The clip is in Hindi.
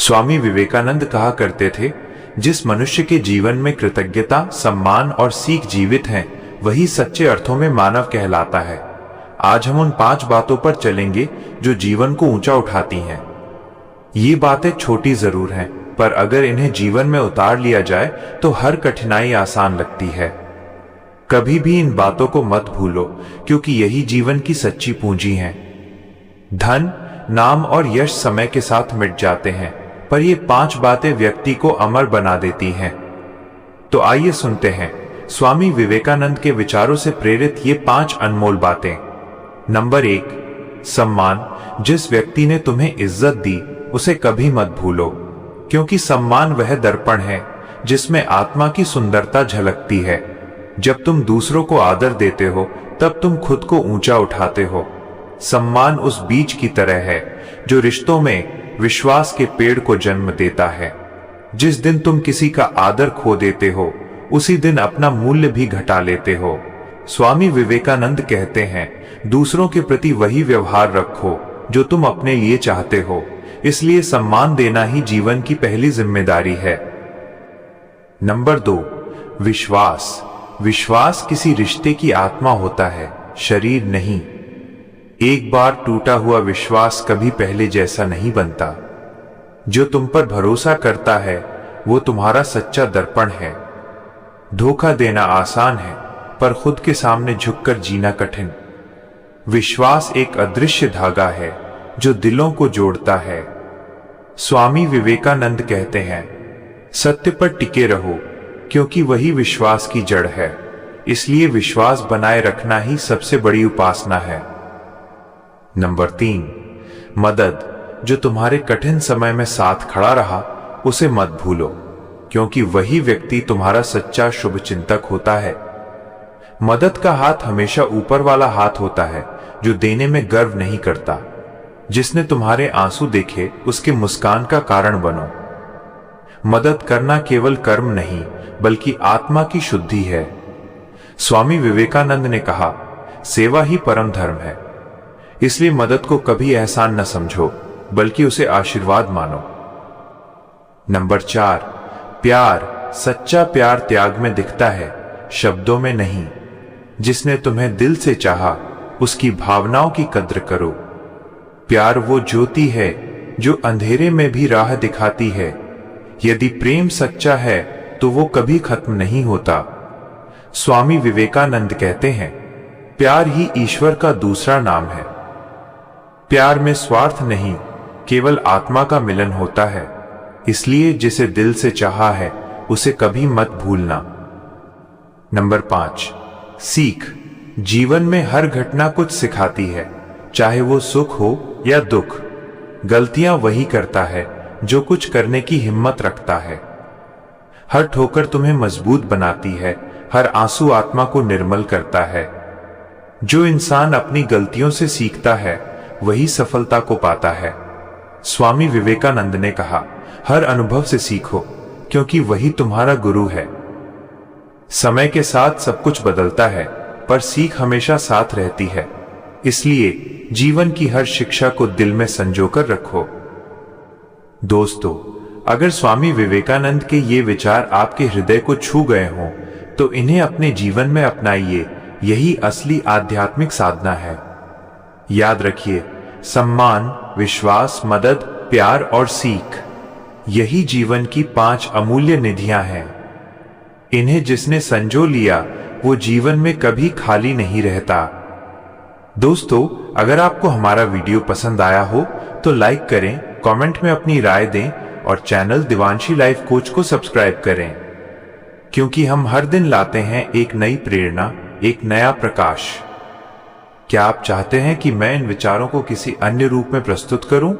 स्वामी विवेकानंद कहा करते थे, जिस मनुष्य के जीवन में कृतज्ञता, सम्मान और सीख जीवित हैं, वही सच्चे अर्थों में मानव कहलाता है। आज हम उन 5 बातों पर चलेंगे जो जीवन को ऊंचा उठाती हैं। ये बातें छोटी जरूर हैं, पर अगर इन्हें जीवन में उतार लिया जाए तो हर कठिनाई आसान लगती है। कभी भी इन बातों को मत भूलो, क्योंकि यही जीवन की सच्ची पूंजी है। धन, नाम और यश समय के साथ मिट जाते हैं, पर ये 5 बातें व्यक्ति को अमर बना देती हैं। तो आइए सुनते हैं स्वामी विवेकानंद के विचारों से प्रेरित ये 5 अनमोल बातें। नंबर 1, सम्मान। जिस व्यक्ति ने तुम्हें इज्जत दी, उसे कभी मत भूलो, क्योंकि सम्मान वह दर्पण है जिसमें आत्मा की सुंदरता झलकती है। जब तुम दूसरों को आदर देते हो, तब तुम खुद को ऊंचा उठाते हो। सम्मान उस बीज की तरह है जो रिश्तों में विश्वास के पेड़ को जन्म देता है। जिस दिन तुम किसी का आदर खो देते हो, उसी दिन अपना मूल्य भी घटा लेते हो। स्वामी विवेकानंद कहते हैं, दूसरों के प्रति वही व्यवहार रखो जो तुम अपने लिए चाहते हो। इसलिए सम्मान देना ही जीवन की पहली जिम्मेदारी है। नंबर 2, विश्वास। विश्वास किसी रिश्ते की आत्मा होता है, शरीर नहीं। एक बार टूटा हुआ विश्वास कभी पहले जैसा नहीं बनता। जो तुम पर भरोसा करता है, वो तुम्हारा सच्चा दर्पण है। धोखा देना आसान है, पर खुद के सामने झुककर जीना कठिन। विश्वास एक अदृश्य धागा है जो दिलों को जोड़ता है। स्वामी विवेकानंद कहते हैं, सत्य पर टिके रहो, क्योंकि वही विश्वास की जड़ है। इसलिए विश्वास बनाए रखना ही सबसे बड़ी उपासना है। नंबर 3, मदद। जो तुम्हारे कठिन समय में साथ खड़ा रहा, उसे मत भूलो, क्योंकि वही व्यक्ति तुम्हारा सच्चा शुभचिंतक होता है। मदद का हाथ हमेशा ऊपर वाला हाथ होता है, जो देने में गर्व नहीं करता। जिसने तुम्हारे आंसू देखे, उसके मुस्कान का कारण बनो। मदद करना केवल कर्म नहीं, बल्कि आत्मा की शुद्धि है। स्वामी विवेकानंद ने कहा, सेवा ही परम धर्म है। इसलिए मदद को कभी एहसान न समझो, बल्कि उसे आशीर्वाद मानो। नंबर 4, प्यार। सच्चा प्यार त्याग में दिखता है, शब्दों में नहीं। जिसने तुम्हें दिल से चाहा, उसकी भावनाओं की कद्र करो। प्यार वो ज्योति है जो अंधेरे में भी राह दिखाती है। यदि प्रेम सच्चा है, तो वो कभी खत्म नहीं होता। स्वामी विवेकानंद कहते हैं, प्यार ही ईश्वर का दूसरा नाम है। प्यार में स्वार्थ नहीं, केवल आत्मा का मिलन होता है। इसलिए जिसे दिल से चाहा है, उसे कभी मत भूलना। नंबर 5, सीख। जीवन में हर घटना कुछ सिखाती है, चाहे वो सुख हो या दुख। गलतियां वही करता है जो कुछ करने की हिम्मत रखता है। हर ठोकर तुम्हें मजबूत बनाती है, हर आंसू आत्मा को निर्मल करता है। जो इंसान अपनी गलतियों से सीखता है, वही सफलता को पाता है। स्वामी विवेकानंद ने कहा, हर अनुभव से सीखो, क्योंकि वही तुम्हारा गुरु है। समय के साथ सब कुछ बदलता है, पर सीख हमेशा साथ रहती है। इसलिए जीवन की हर शिक्षा को दिल में संजोकर रखो। दोस्तों, अगर स्वामी विवेकानंद के ये विचार आपके हृदय को छू गए हों, तो इन्हें अपने जीवन में अपनाइए। यही असली आध्यात्मिक साधना है। याद रखिए, सम्मान, विश्वास, मदद, प्यार और सीख, यही जीवन की 5 अमूल्य निधियां हैं। इन्हें जिसने संजो लिया, वो जीवन में कभी खाली नहीं रहता। दोस्तों, अगर आपको हमारा वीडियो पसंद आया हो, तो लाइक करें, कमेंट में अपनी राय दें और चैनल दिवांशी लाइफ कोच को सब्सक्राइब करें, क्योंकि हम हर दिन लाते हैं एक नई प्रेरणा, एक नया प्रकाश। क्या आप चाहते हैं कि मैं इन विचारों को किसी अन्य रूप में प्रस्तुत करूं?